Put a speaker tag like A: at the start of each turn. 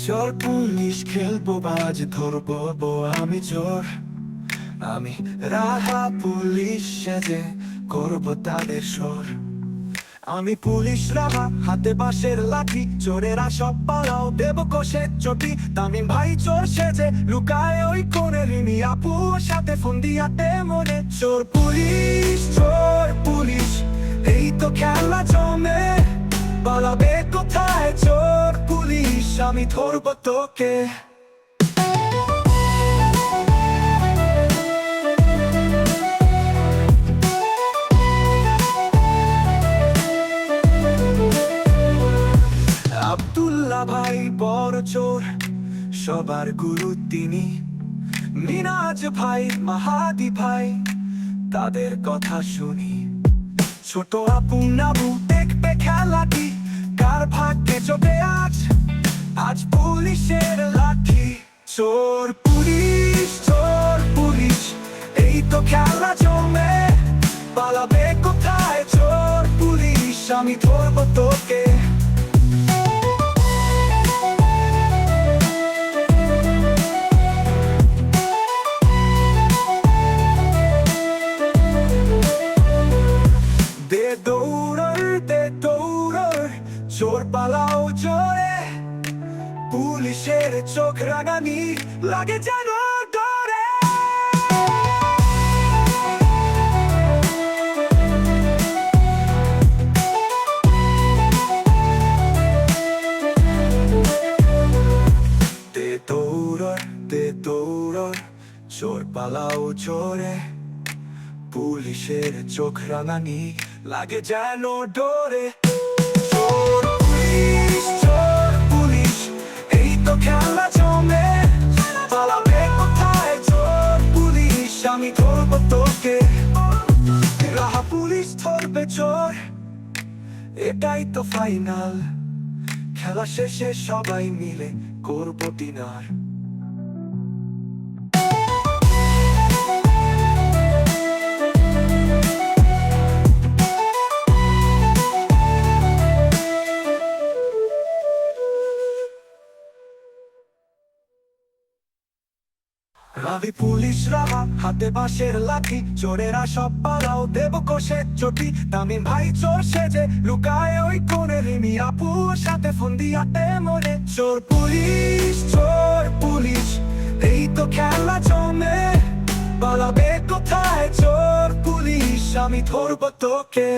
A: চোর পুলিশ খেলবো বাজ ধরবো আমি চোর। আমি রাহা পুলিশ সেজে করবো তাদের সর। আমি পুলিশ রাহা, হাতে বাঁশের লাঠি, চোরেরা সব পালাও দেব কষে চটি। তামিম ভাই চোর সেজে লুকায় ওই কোণে, রিমি আপু সাথে ফোন দিয়াতে মনে। চোর পুলিশ এই তো খেলা জমে, পালাবে কোথায় চোর পুলিশ, আমি ধরবো তোকে। আব্দুল্লাহ ভাই বড় চোর, সবার গুরু তিনি। মিনাজ ভাই, মাহাদি ভাই, তাদের কথা শুনি। ছোট আপু নাবু দেখবে খেলাটি, কার ভাগ্যে চোখে আজ পুলিশের লাঠি। চোর পুলিশ এই তো খেলা জমে, পালাবে কোথায় চোর পুলিশ, আমি ধরবো তোকে। দে দৌড়র চোর পালাও জোরে, পুলিশের চোখ রাগানি লাগে যেন ডরে। দে দৌড়র চোর পালাও জোরে, পুলিশের চোখ রাঙানি লাগে যেন ডরে। চোর পুলিশ এই তো খেলা জমে, পালাবে কোথায় চোর পুলিশ, আমি ধরবো তোকে। রাহা পুলিশ ধরবে চোর, এটাই তো ফাইনাল। খেলা শেষে সবাই মিলে করবো ডিনার। আমি পুলিশ রাহা, হাতে বাঁশের লাঠি, চোরেরা সব পালাও দেব কষে চটি। তামিম ভাই চোর সেজে লুকায় ওই কোণে, রিমি আপু সাথে ফোন দিয়াতে মনে। চোর পুলিশ এই তো খেলা জমে, পালাবে কোথায় চোর পুলিশ, আমি ধরবো তোকে।